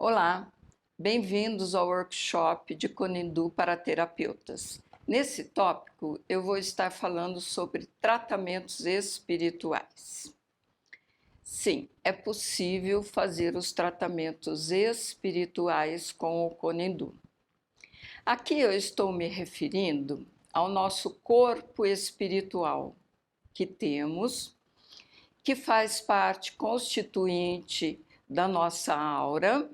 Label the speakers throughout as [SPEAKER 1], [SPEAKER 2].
[SPEAKER 1] Olá, bem-vindos ao workshop de Conindu para terapeutas. Nesse tópico, eu vou estar falando sobre tratamentos espirituais. Sim, é possível fazer os tratamentos espirituais com o Conindu. Aqui eu estou me referindo ao nosso corpo espiritual que temos, que faz parte constituinte da nossa aura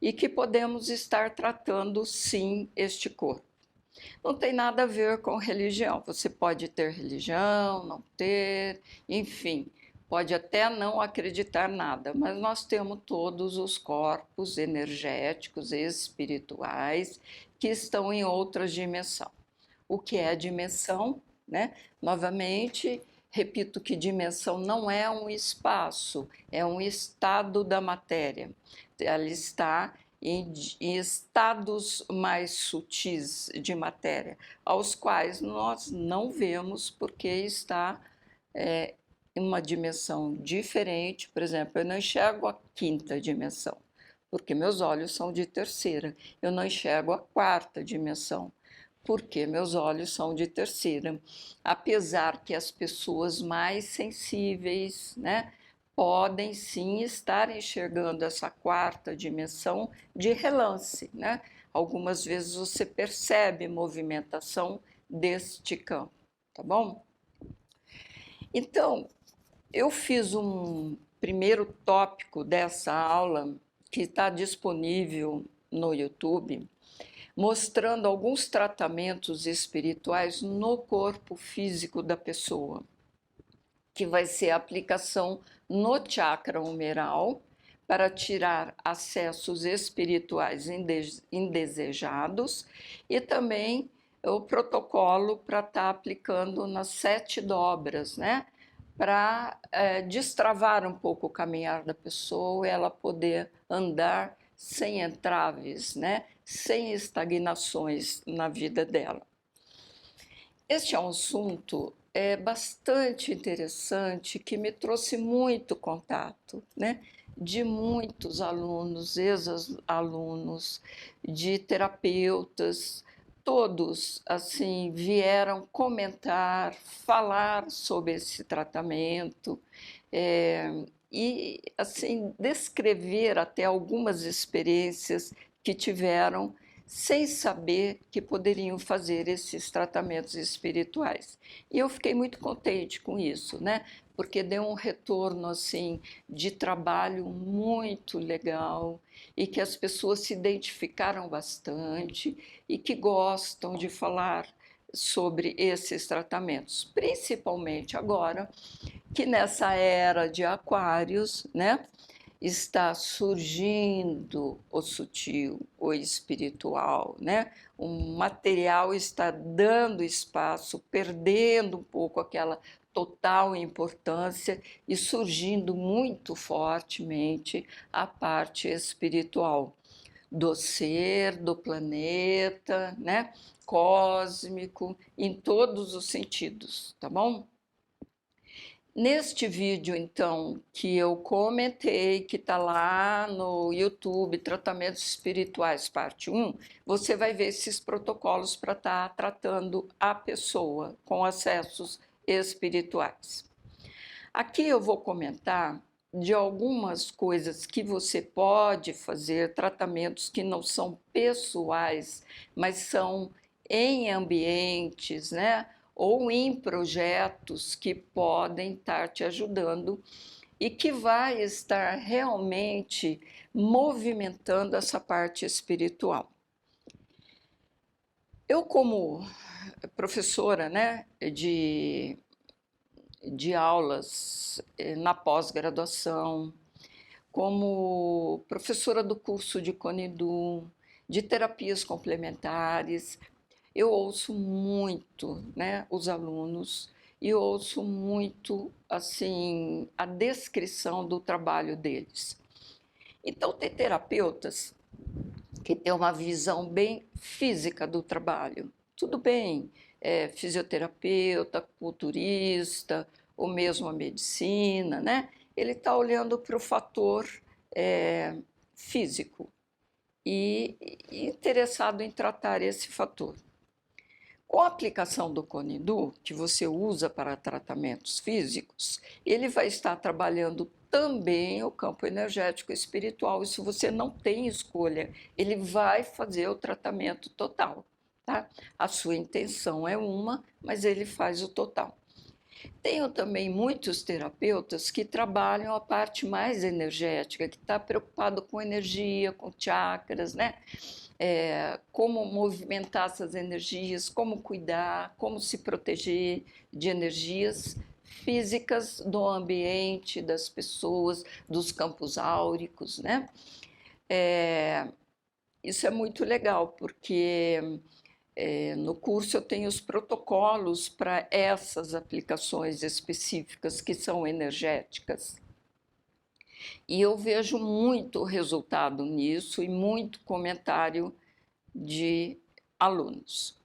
[SPEAKER 1] e que podemos estar tratando sim este corpo. Não tem nada a ver com religião. Você pode ter religião, não ter, enfim, pode até não acreditar nada, mas nós temos todos os corpos energéticos e espirituais que estão em outra dimensão. O que é dimensão, né? Novamente, repito que dimensão não é um espaço, é um estado da matéria. Ela está em estados mais sutis de matéria, aos quais nós não vemos porque está em uma dimensão diferente. Por exemplo, eu não enxergo a quinta dimensão, porque meus olhos são de terceira. Eu não enxergo a quarta dimensão, porque meus olhos são de terceira. Apesar que as pessoas mais sensíveis, né, podem sim estar enxergando essa quarta dimensão de relance, né? Algumas vezes você percebe movimentação deste campo, tá bom? Então, eu fiz um primeiro tópico dessa aula que está disponível no YouTube, mostrando alguns tratamentos espirituais no corpo físico da pessoa, que vai ser a aplicação no chakra humeral para tirar acessos espirituais indesejados e também o protocolo para estar aplicando nas 7 dobras, né? Para destravar um pouco o caminhar da pessoa e ela poder andar sem entraves, né? Sem estagnações na vida dela. Este é um assunto bastante interessante que me trouxe muito contato, né? De muitos alunos, ex-alunos, de terapeutas, todos assim vieram comentar, falar sobre esse tratamento e assim descrever até algumas experiências que tiveram sem saber que poderiam fazer esses tratamentos espirituais. E eu fiquei muito contente com isso, né? Porque deu um retorno assim de trabalho muito legal e que as pessoas se identificaram bastante e que gostam de falar sobre esses tratamentos, principalmente agora que nessa era de aquários, né, está surgindo o sutil, o espiritual, né? O material está dando espaço, perdendo um pouco aquela total importância e surgindo muito fortemente a parte espiritual do ser, do planeta, né? Cósmico, em todos os sentidos, tá bom? Neste vídeo, então, que eu comentei, que está lá no YouTube, Tratamentos Espirituais, parte 1, você vai ver esses protocolos para estar tratando a pessoa com acessos espirituais. Aqui eu vou comentar de algumas coisas que você pode fazer, tratamentos que não são pessoais, mas são em ambientes, né? Ou em projetos que podem estar te ajudando e que vai estar realmente movimentando essa parte espiritual. Eu, como professora, né, de aulas na pós-graduação, como professora do curso de Conindu, de terapias complementares, eu ouço muito, né, os alunos e ouço muito assim a descrição do trabalho deles. Então tem terapeutas que têm uma visão bem física do trabalho. Tudo bem, fisioterapeuta, culturista, ou mesmo a medicina, né? Ele está olhando para o fator físico, e interessado em tratar esse fator. Com a aplicação do Conidu, que você usa para tratamentos físicos, ele vai estar trabalhando também o campo energético e espiritual. Isso você não tem escolha, ele vai fazer o tratamento total, tá? A sua intenção é uma, mas ele faz o total. Tenho também muitos terapeutas que trabalham a parte mais energética, que está preocupado com energia, com chakras, né? Como movimentar essas energias, como cuidar, como se proteger de energias físicas do ambiente, das pessoas, dos campos áuricos, né? Isso é muito legal, porque no curso eu tenho os protocolos para essas aplicações específicas que são energéticas. E eu vejo muito resultado nisso e muito comentário de alunos.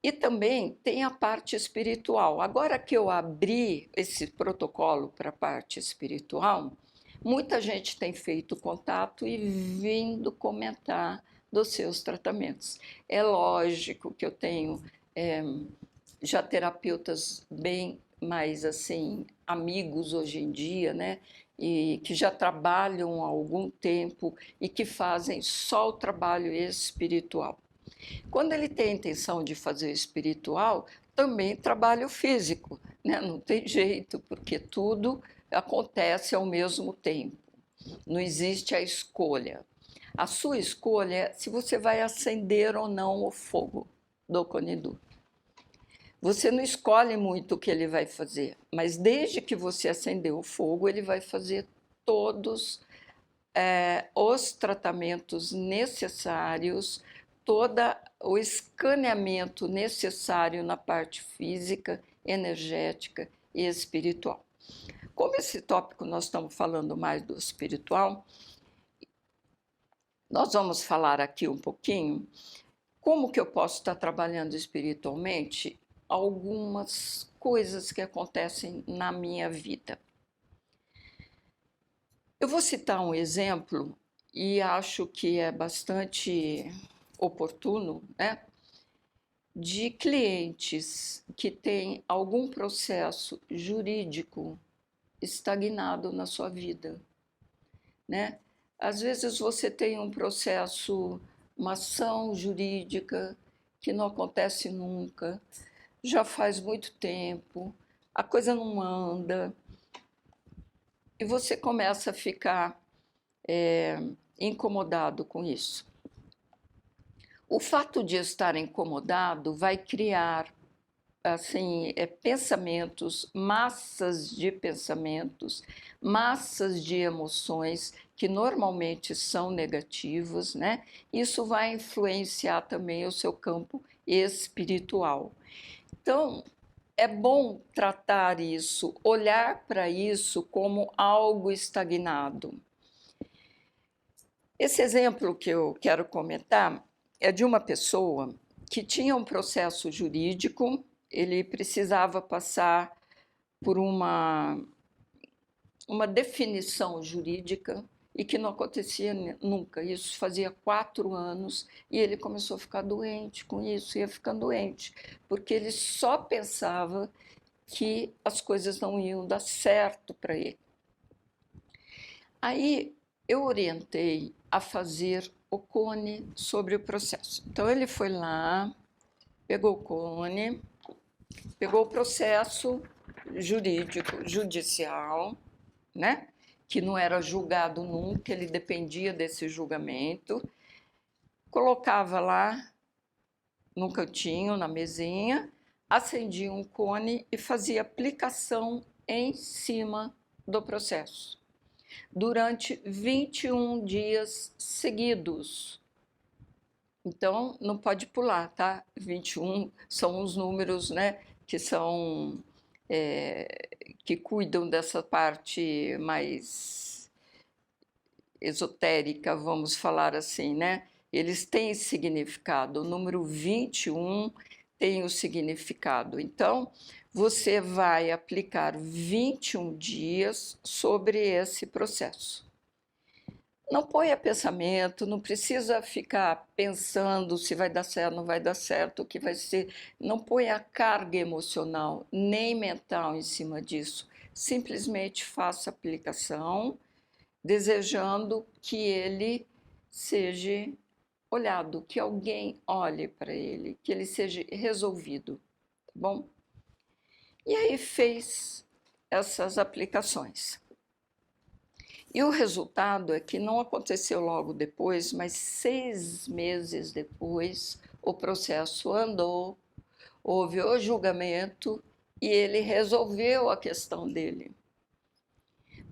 [SPEAKER 1] E também tem a parte espiritual. Agora que eu abri esse protocolo para a parte espiritual, muita gente tem feito contato e vindo comentar dos seus tratamentos. É lógico que eu tenho já terapeutas bem mais assim amigos hoje em dia, né? E que já trabalham há algum tempo e que fazem só o trabalho espiritual. Quando ele tem a intenção de fazer espiritual, também trabalha o físico, né? Não tem jeito, porque tudo acontece ao mesmo tempo. Não existe a escolha. A sua escolha é se você vai acender ou não o fogo do Conidu. Você não escolhe muito o que ele vai fazer, mas desde que você acendeu o fogo, ele vai fazer todos os tratamentos necessários, todo o escaneamento necessário na parte física, energética e espiritual. Como esse tópico nós estamos falando mais do espiritual, nós vamos falar aqui um pouquinho como que eu posso estar trabalhando espiritualmente algumas coisas que acontecem na minha vida. Eu vou citar um exemplo e acho que é bastante oportuno, né? De clientes que têm algum processo jurídico estagnado na sua vida, né? Às vezes você tem um processo, uma ação jurídica que não acontece nunca, já faz muito tempo, a coisa não anda, e você começa a ficar incomodado com isso. O fato de estar incomodado vai criar assim, pensamentos, massas de emoções que normalmente são negativas, né? Isso vai influenciar também o seu campo espiritual. Então, é bom tratar isso, olhar para isso como algo estagnado. Esse exemplo que eu quero comentar é de uma pessoa que tinha um processo jurídico, ele precisava passar por uma definição jurídica e que não acontecia nunca. Isso fazia 4 anos e ele começou a ficar doente com isso, ia ficando doente, porque ele só pensava que as coisas não iam dar certo para ele. Aí eu orientei a fazer o cone sobre o processo. Então ele foi lá, pegou o cone, pegou o processo jurídico, judicial, né? Que não era julgado nunca, ele dependia desse julgamento, colocava lá num cantinho, na mesinha, acendia um cone e fazia aplicação em cima do processo, durante 21 dias seguidos. Então, não pode pular, tá? 21 são os números, né, que são que cuidam dessa parte mais esotérica, vamos falar assim, né? Eles têm significado. O número 21 tem o significado. Então, você vai aplicar 21 dias sobre esse processo. Não ponha pensamento, não precisa ficar pensando se vai dar certo, não vai dar certo, o que vai ser. Não ponha carga emocional nem mental em cima disso. Simplesmente faça a aplicação, desejando que ele seja olhado, que alguém olhe para ele, que ele seja resolvido, tá bom? E aí fez essas aplicações. E o resultado é que não aconteceu logo depois, mas 6 meses depois, o processo andou, houve o julgamento e ele resolveu a questão dele.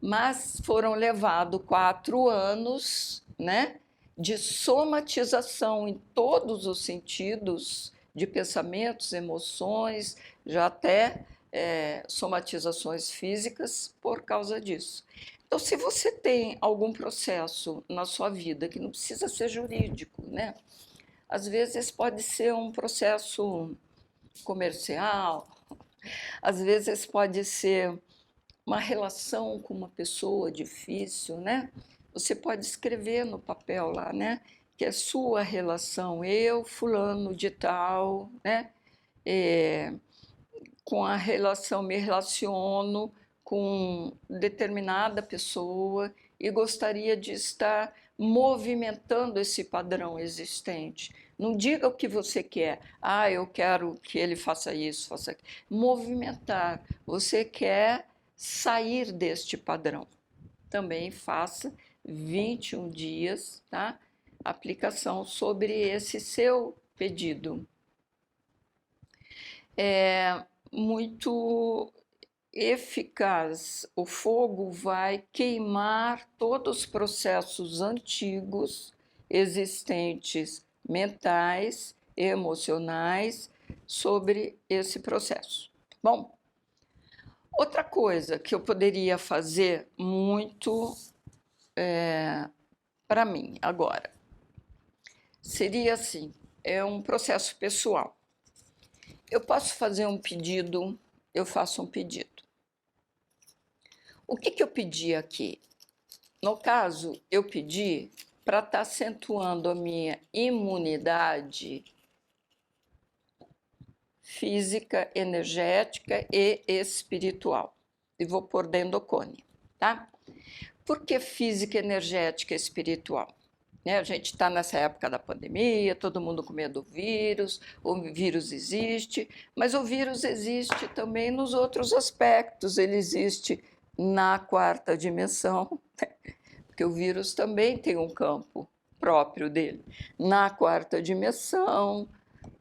[SPEAKER 1] Mas foram levados 4 anos, né, de somatização em todos os sentidos, de pensamentos, emoções, já até somatizações físicas por causa disso. Então, se você tem algum processo na sua vida que não precisa ser jurídico, né? Às vezes pode ser um processo comercial, às vezes pode ser uma relação com uma pessoa difícil, né? Você pode escrever no papel lá, né? Que é sua relação, eu, fulano de tal, né? É, com a relação, me relaciono com determinada pessoa e gostaria de estar movimentando esse padrão existente. Não diga o que você quer. Ah, eu quero que ele faça isso, faça aquilo. Movimentar. Você quer sair deste padrão. Também faça 21 dias, tá? Aplicação sobre esse seu pedido. É muito eficaz. O fogo vai queimar todos os processos antigos existentes, mentais, emocionais, sobre esse processo. Bom, outra coisa que eu poderia fazer muito para mim agora seria assim: é um processo pessoal. Eu posso fazer um pedido, eu faço um pedido. O que eu pedi aqui? No caso, eu pedi para estar acentuando a minha imunidade física, energética e espiritual. E vou pôr dentro do cone, tá? Por que física, energética e espiritual? Né? A gente está nessa época da pandemia, todo mundo com medo do vírus, o vírus existe, mas o vírus existe também nos outros aspectos, ele existe na quarta dimensão, porque o vírus também tem um campo próprio dele, na quarta dimensão,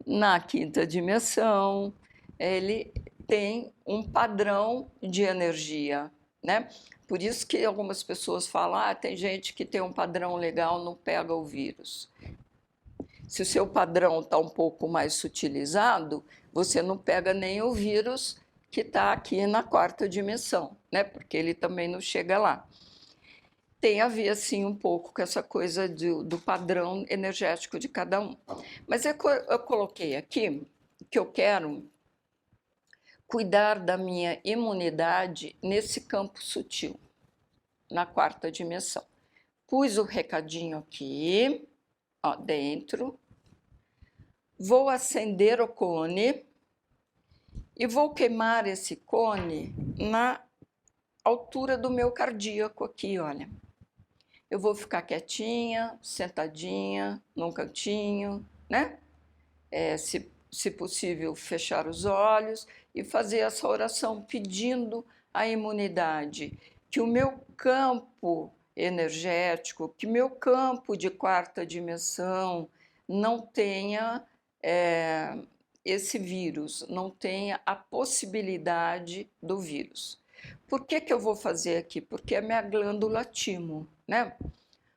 [SPEAKER 1] na quinta dimensão, ele tem um padrão de energia, né? Por isso que algumas pessoas falam, tem gente que tem um padrão legal, não pega o vírus. Se o seu padrão está um pouco mais sutilizado, você não pega nem o vírus que está aqui na quarta dimensão, né? Porque ele também não chega lá. Tem a ver, assim, um pouco com essa coisa do padrão energético de cada um. Mas eu coloquei aqui que eu quero cuidar da minha imunidade nesse campo sutil, na quarta dimensão. Pus o recadinho aqui, ó, dentro. Vou acender o cone e vou queimar esse cone na altura do meu cardíaco aqui, olha. Eu vou ficar quietinha, sentadinha, num cantinho, né? Se possível, fechar os olhos e fazer essa oração pedindo a imunidade, que o meu campo energético, que meu campo de quarta dimensão não tenha esse vírus, não tenha a possibilidade do vírus. Por que eu vou fazer aqui? Porque é a minha glândula timo, né?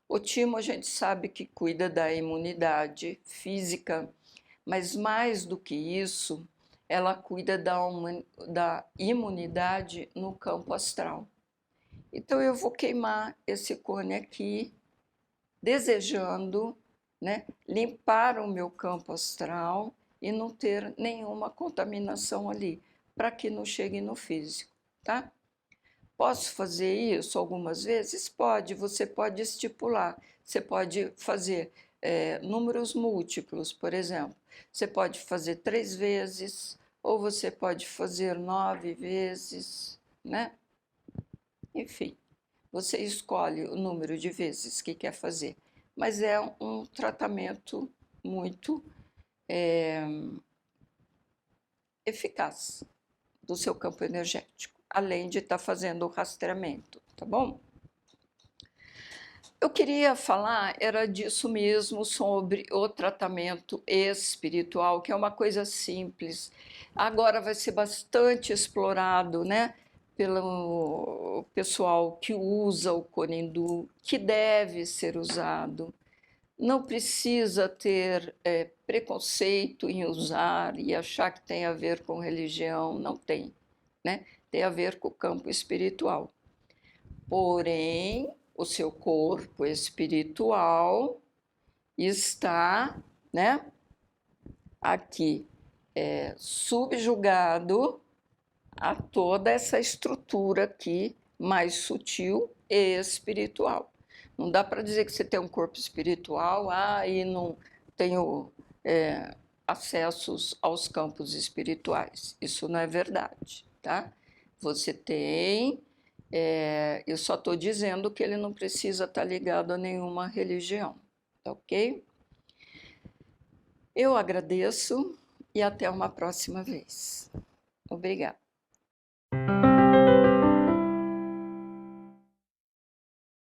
[SPEAKER 1] O timo a gente sabe que cuida da imunidade física, mas mais do que isso, ela cuida da imunidade no campo astral. Então eu vou queimar esse cone aqui, desejando, né, limpar o meu campo astral e não ter nenhuma contaminação ali, para que não chegue no físico, tá? Posso fazer isso algumas vezes? Pode, você pode estipular, você pode fazer números múltiplos, por exemplo. Você pode fazer 3 vezes, ou você pode fazer 9 vezes, né? Enfim, você escolhe o número de vezes que quer fazer, mas é um tratamento muito eficaz do seu campo energético, além de estar fazendo o rastreamento, tá bom? Eu queria falar, era disso mesmo, sobre o tratamento espiritual, que é uma coisa simples. Agora vai ser bastante explorado, né, pelo pessoal que usa o Corindu, que deve ser usado. Não precisa ter preconceito em usar e achar que tem a ver com religião, não tem, né? Tem a ver com o campo espiritual. Porém, o seu corpo espiritual está, né, aqui subjugado a toda essa estrutura aqui mais sutil e espiritual. Não dá para dizer que você tem um corpo espiritual, e não tenho acessos aos campos espirituais. Isso não é verdade, tá? Você tem, eu só estou dizendo que ele não precisa estar ligado a nenhuma religião, tá ok? Eu agradeço e até uma próxima vez. Obrigada.